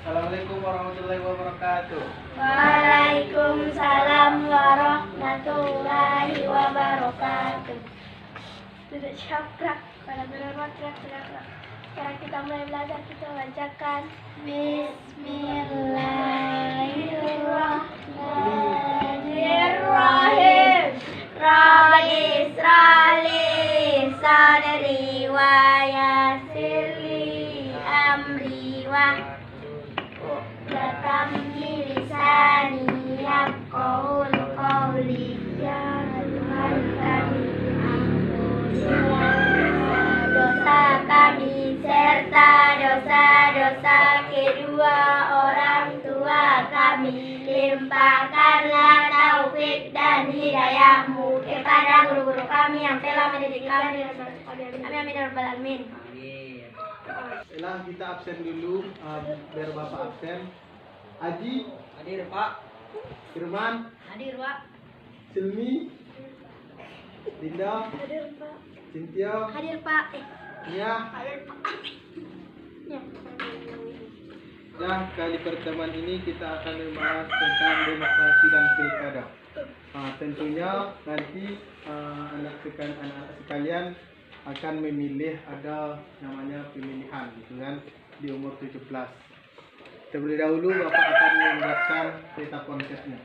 Assalamualaikum warahmatullahi wabarakatuh. Waalaikumsalam warahmatullahi wabarakatuh. Duduk syakrak pada berhormat gerak. Sekarang kita mulai belajar, kita bacakan Bismillahirrahmanirrahim. Rabbi israli sadri wa yassirli amri wa uqdatam min lisani yafqahul qawli. Ya Tuhan kami, ampunilah dosa kami serta dosa-dosa kedua orang tua kami. Limpahkanlah taufik dan hidayahmu kepada guru-guru kami yang telah mendidik kami. Amin ya rabbal alamin. Baiklah, kita absen dulu, biar Bapak absen. Aji, Hadir Pak. Firman, Hadir Pak. Silmi, Dinda, Hadir Pak. Cynthia, Hadir Pak. Nia. Hadir Pak. Ya. Dan kali pertemuan ini kita akan membahas tentang demokrasi dan pilkada. Tentunya nanti anak sekalian akan memilih, ada namanya pemilihan gitu kan, di umur 17. Terlebih dahulu Bapak akan membuatkan peta konsepnya.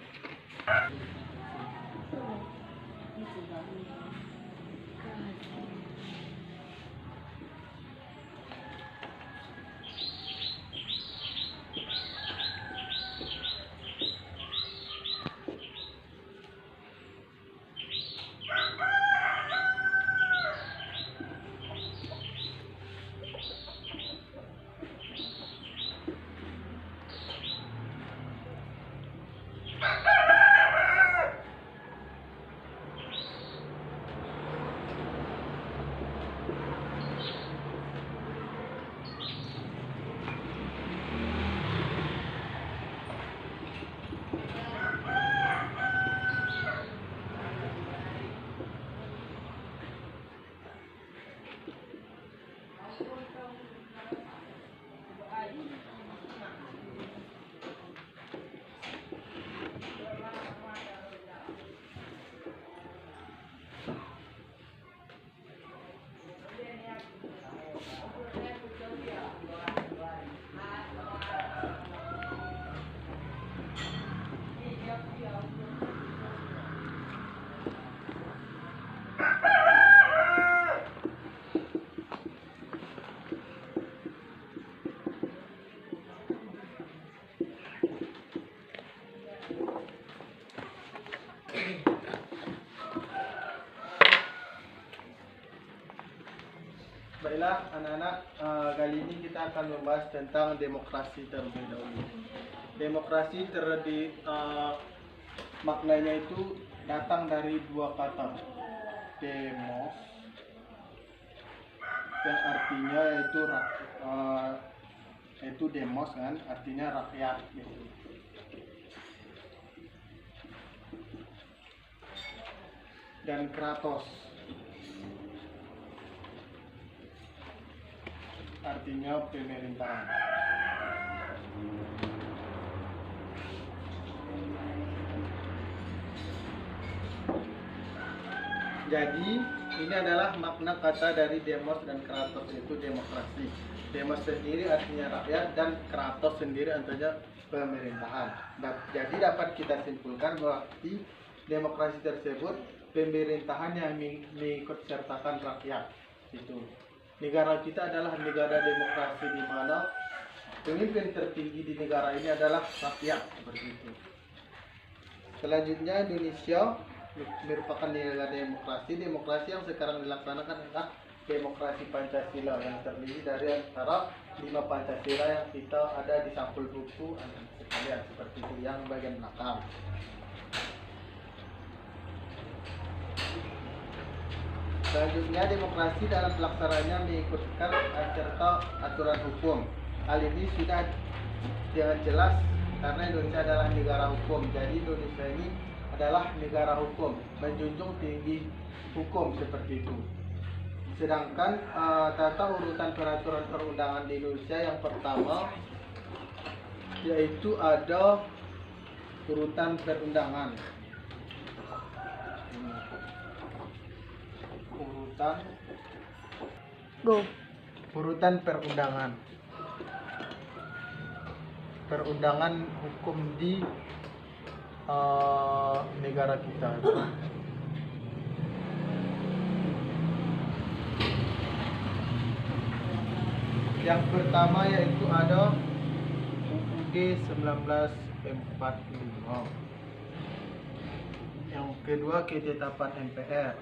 Baiklah anak-anak, kali ini kita akan membahas tentang demokrasi terlebih dahulu. Demokrasi maknanya itu datang dari dua kata, demos, yang artinya yaitu demos kan, artinya rakyat gitu. Dan kratos, artinya pemerintahan. Jadi ini adalah makna kata dari demos dan kratos, yaitu demokrasi. Demos sendiri artinya rakyat dan kratos sendiri artinya pemerintahan. Jadi dapat kita simpulkan bahwa di demokrasi tersebut pemerintahan yang mengikut sertakan rakyat. Itu. Negara kita adalah negara demokrasi di mana pemimpin tertinggi di negara ini adalah rakyat, seperti itu. Selanjutnya Indonesia merupakan negara demokrasi yang sekarang dilaksanakan adalah demokrasi Pancasila yang terdiri dari antara 5 Pancasila yang kita ada di sampul buku anak sekalian, seperti itu yang bagian belakang. Selanjutnya demokrasi dalam pelaksanaannya mengikutkan serta aturan hukum. Hal ini sudah dengan jelas karena Indonesia adalah negara hukum. Jadi Indonesia ini adalah negara hukum, menjunjung tinggi hukum seperti itu. Sedangkan tata urutan peraturan perundangan di Indonesia yang pertama yaitu ada urutan perundangan. Urutan perundangan. Perundangan hukum di negara kita. Yang pertama yaitu ada UUD 1945. Yang kedua ketetapan MPR.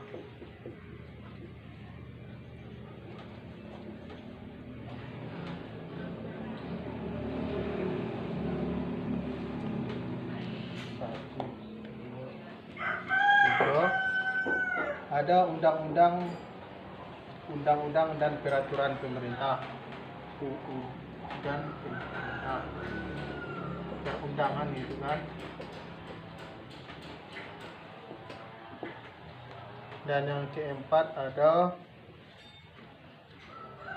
Ada undang-undang dan peraturan pemerintah, UU dan pemerintah, perundangan itu kan. Dan yang keempat ada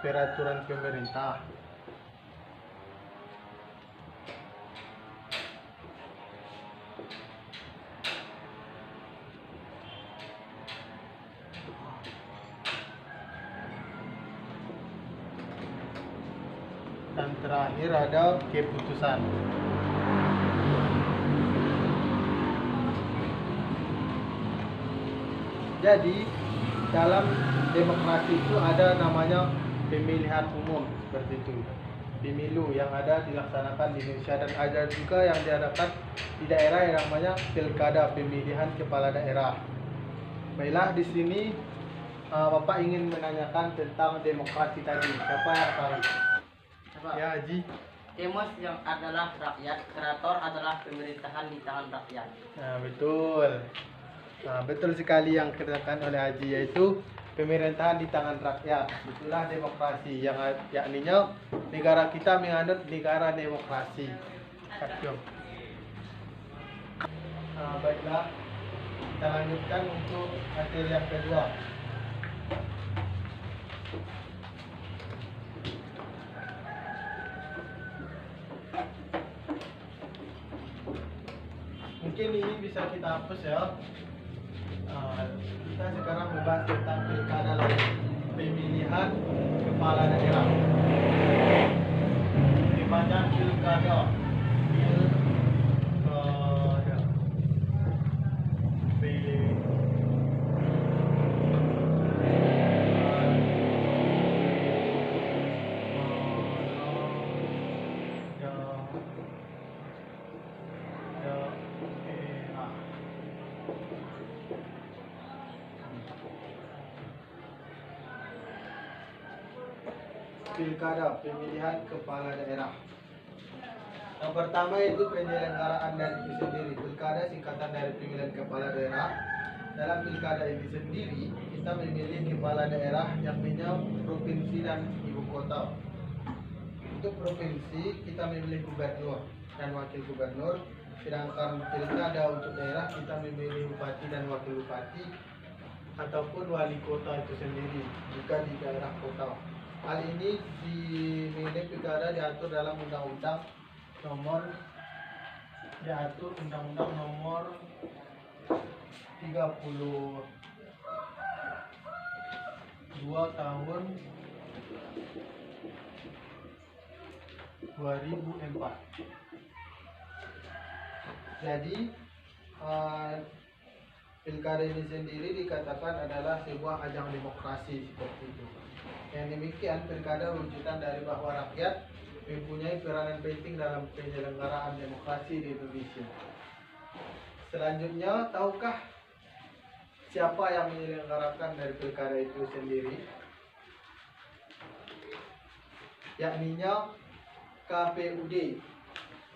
peraturan pemerintah. Dan terakhir ada keputusan. Jadi dalam demokrasi itu ada namanya pemilihan umum seperti itu, pemilu yang ada dilaksanakan di Indonesia, dan ada juga yang diadakan di daerah yang namanya pilkada, pemilihan kepala daerah. Baiklah, di sini Bapak ingin menanyakan tentang demokrasi tadi. Siapa yang tahu? Ya, Haji. Demos yang adalah rakyat, kreator adalah pemerintahan di tangan rakyat. Nah, betul. Nah, betul sekali yang dikatakan oleh Haji, yaitu pemerintahan di tangan rakyat. Itulah demokrasi, yang yakninya negara kita menganut negara demokrasi. Baiklah, kita lanjutkan untuk materi yang kedua. Mungkin ini bisa kita hapus ya. Kita sekarang membahas tentang pilkada lagi, pemilihan kepala daerah. Di mana pilkada, pilkada, pemilihan kepala daerah. Yang pertama itu penyelenggaraan dari itu sendiri. Pilkada singkatan dari pemilihan kepala daerah. Dalam pilkada ini sendiri kita memilih kepala daerah yang punya provinsi dan ibu kota. Untuk provinsi kita memilih gubernur dan wakil gubernur. Sedangkan pilkada untuk daerah kita memilih bupati dan wakil bupati ataupun wali kota itu sendiri juga di daerah kota. Hal ini dimilih pilkada diatur dalam undang-undang nomor 32 tahun 2004. Jadi pilkada ini sendiri dikatakan adalah sebuah ajang demokrasi seperti itu. Yang demikian, pilkada wujudan dari bahwa rakyat mempunyai peranan penting dalam penyelenggaraan demokrasi di Indonesia. Selanjutnya, tahukah siapa yang menyelenggarakan dari pilkada itu sendiri? Yakninya KPUD,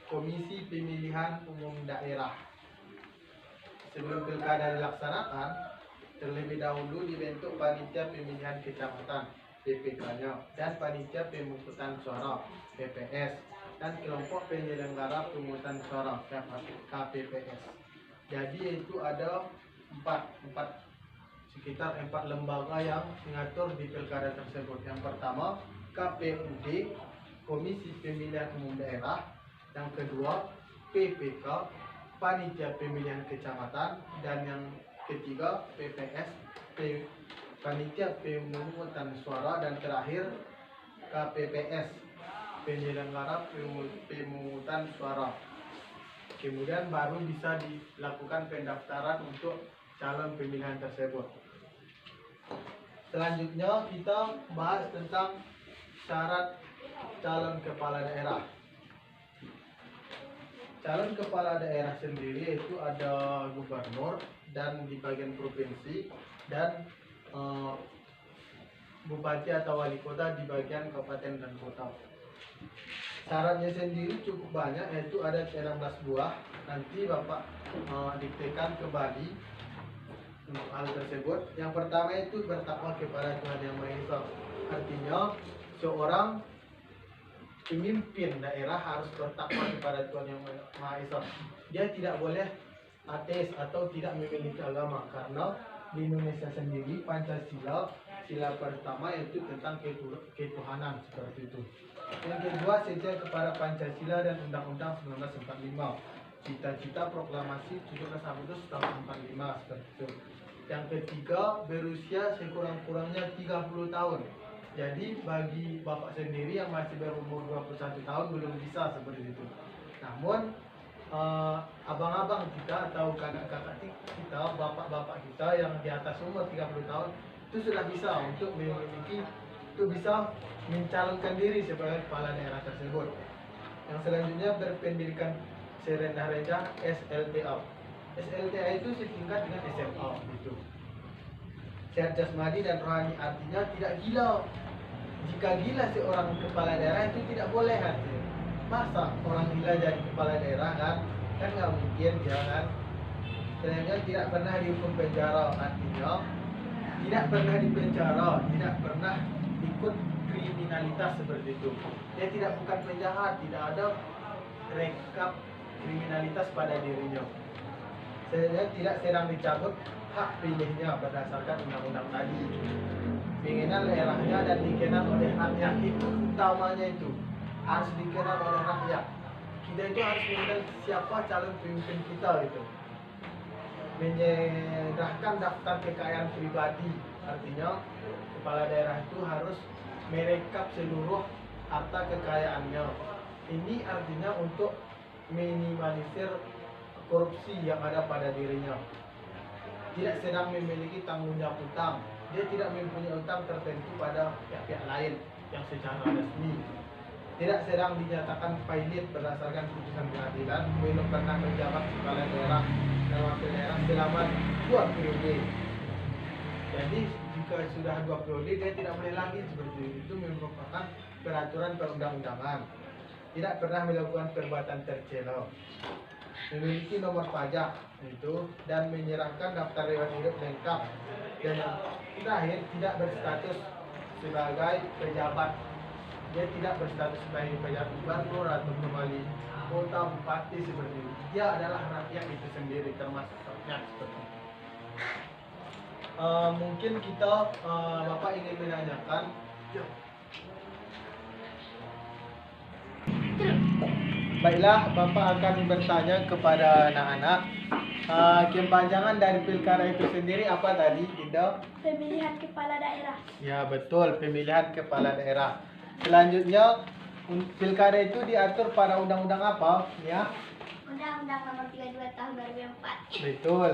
Komisi Pemilihan Umum Daerah. Sebelum pilkada dilaksanakan, terlebih dahulu dibentuk panitia pemilihan kecamatan, PPK-nya, dan panitia pemungutan suara, PPS, dan kelompok penyelenggara pemungutan suara, KPPS. Jadi itu ada sekitar empat lembaga yang mengatur di pilkada tersebut. Yang pertama KPUD, Komisi Pemilihan Umum Daerah, Yang kedua, PPK, Panitia Pemilihan Kecamatan, dan yang ketiga, PPS, Panitia Pemungutan Suara, dan terakhir KPPS, Penyelenggara Pemungutan Suara. Kemudian baru bisa dilakukan pendaftaran untuk calon pemilihan tersebut. Selanjutnya kita bahas tentang syarat calon kepala daerah. Calon kepala daerah sendiri itu ada gubernur dan di bagian provinsi, dan bupati atau wali kota di bagian kabupaten dan kota. Syaratnya sendiri cukup banyak, yaitu ada 16 buah. Nanti Bapak diktekan kembali untuk hal tersebut. Yang pertama itu bertakwa kepada Tuhan Yang Maha Esa. Artinya seorang pemimpin daerah harus bertakwa kepada Tuhan Yang Maha Esa. Dia tidak boleh ateis atau tidak memiliki agama, karena di Indonesia sendiri Pancasila, sila pertama yaitu tentang ketuhanan, seperti itu. Yang kedua, setia kepada Pancasila dan Undang-Undang 1945, cita-cita proklamasi 17 Agustus tahun 45, seperti itu. Yang ketiga, berusia sekurang-kurangnya 30 tahun. Jadi bagi Bapak sendiri yang masih berumur 21 tahun belum bisa seperti itu. Namun abang-abang kita atau kakak-kakak kita, bapak-bapak kita yang di atas umur 30 tahun itu sudah bisa untuk memiliki, itu bisa mencalonkan diri sebagai kepala daerah tersebut. Yang selanjutnya, berpendidikan serendah-rendah SLTA. SLTA itu setingkat dengan SMA gitu. Sehat jasmani dan rohani, artinya tidak gila. Jika gila seorang kepala daerah itu tidak boleh artinya. Masa orang gila jadi kepala daerah kan nggak mungkin, jangan. Selanjutnya, tidak pernah dihukum penjara, artinya tidak pernah dipenjara, tidak pernah ikut kriminalitas seperti itu. Dia tidak bukan penjahat, tidak ada rekap kriminalitas pada dirinya. Selanjutnya, tidak sedang dicabut hak pilihnya berdasarkan undang-undang tadi. Keinginan daerahnya dan dikenal oleh rakyat, itu utamanya itu harus dikenal oleh rakyat. Kita itu harus mengenal siapa calon pemimpin kita itu. Menyerahkan daftar kekayaan pribadi, artinya kepala daerah itu harus merekap seluruh harta kekayaannya. Ini artinya untuk minimalisir korupsi yang ada pada dirinya. Tidak sedang memiliki tanggung jawab utang. Dia tidak mempunyai utang tertentu pada pihak-pihak lain yang secara resmi. Tidak sedang dinyatakan pilot berdasarkan putusan pengadilan. Belum pernah menjabat kepala daerah dan wakil daerah selama 2 periode. Jadi jika sudah 2 periode, dia tidak boleh lagi seperti itu. Merupakan peraturan perundang-undangan. Tidak pernah melakukan perbuatan tercela. Memiliki nomor pajak itu, dan menyerahkan daftar riwayat hidup lengkap. Dan yang terakhir, tidak berstatus sebagai pejabat. Dia tidak berstatus sebagai pejabat gubernur atau wali kota, bupati seperti itu. Dia adalah rakyat itu sendiri, termasuk rakyat seperti itu. Mungkin kita Bapak ingin menanyakan. Baiklah, Bapak akan bertanya kepada anak-anak. Kepanjangan dari pilkada itu sendiri apa tadi, Dinda? Pemilihan kepala daerah. Ya betul, pemilihan kepala daerah. Selanjutnya, pilkada itu diatur pada undang-undang apa? Ya. Undang-Undang Nomor 32 Tahun 2004. Betul.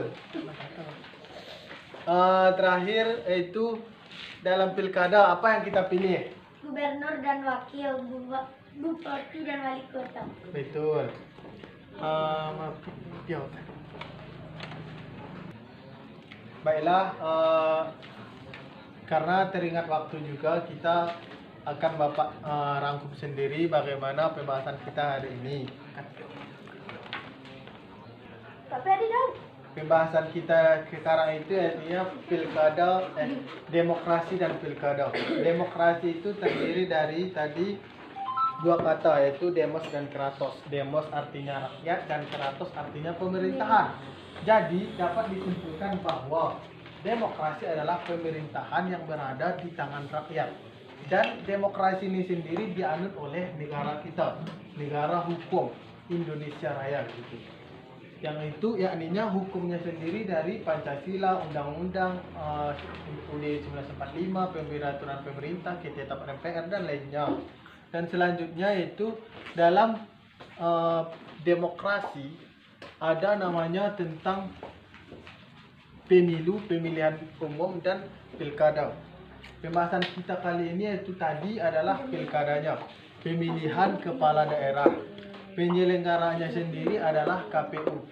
Terakhir itu dalam pilkada apa yang kita pilih? Gubernur dan wakil, bupati dan wali kota. Betul. Baiklah, karena teringat waktu juga, kita akan Bapak rangkum sendiri bagaimana pembahasan kita hari ini. Tapi ada dong. Pembahasan kita sekarang itu artinya pilkada, demokrasi dan pilkada. Demokrasi itu terdiri dari tadi 2 kata, yaitu demos dan kratos. Demos artinya rakyat dan kratos artinya pemerintahan. Jadi dapat disimpulkan bahwa demokrasi adalah pemerintahan yang berada di tangan rakyat. Dan demokrasi ini sendiri dianut oleh negara kita, negara hukum. Indonesia Raya gitu. Yang itu yakninya hukumnya sendiri dari Pancasila, Undang-Undang UUD 1945, Peraturan Pemerintah, Ketetapan MPR dan lainnya. Dan selanjutnya itu dalam demokrasi ada namanya tentang pemilu, pemilihan umum dan pilkada. Pembahasan kita kali ini itu tadi adalah pilkadanya, pemilihan kepala daerah. Penyelenggaranya sendiri adalah KPU,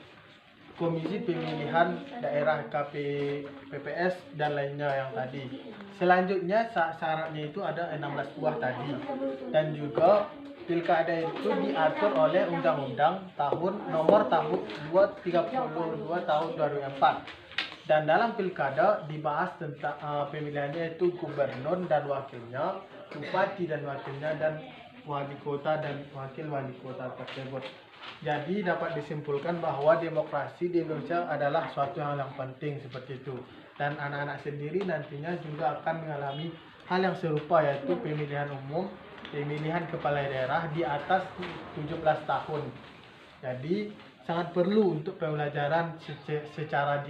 Komisi Pemilihan Daerah KPPS dan lainnya yang tadi. Selanjutnya syaratnya itu ada 16 buah tadi. Dan juga pilkada itu diatur oleh Undang-Undang nomor tahun 232 tahun 2004. Dan dalam pilkada dibahas tentang pemilihannya itu gubernur dan wakilnya, bupati dan wakilnya, dan wali kota dan wakil wali kota tersebut. Jadi dapat disimpulkan bahwa demokrasi di Indonesia adalah suatu hal yang penting seperti itu. Dan anak-anak sendiri nantinya juga akan mengalami hal yang serupa, yaitu pemilihan umum, pemilihan kepala daerah di atas 17 tahun. Jadi sangat perlu untuk pembelajaran secara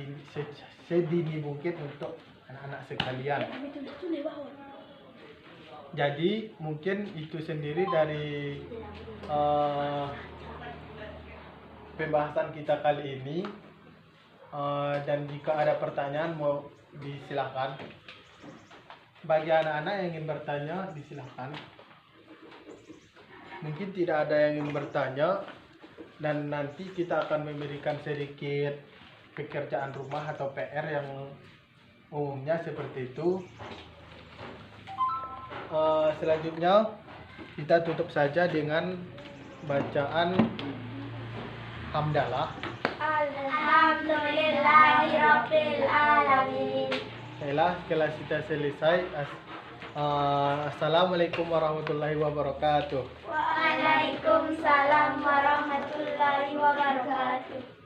sedini mungkin untuk anak-anak sekalian. Jadi mungkin itu sendiri dari pembahasan kita kali ini. Dan jika ada pertanyaan mau disilahkan. Bagi anak-anak yang ingin bertanya disilahkan. Mungkin tidak ada yang ingin bertanya, dan nanti kita akan memberikan sedikit pekerjaan rumah atau PR yang umumnya seperti itu. Selanjutnya kita tutup saja dengan bacaan hamdalah. Alhamdulillahirabbil alamin. Baiklah, setelah kita selesai, assalamualaikum warahmatullahi wabarakatuh. Waalaikumsalam warahmatullahi wabarakatuh.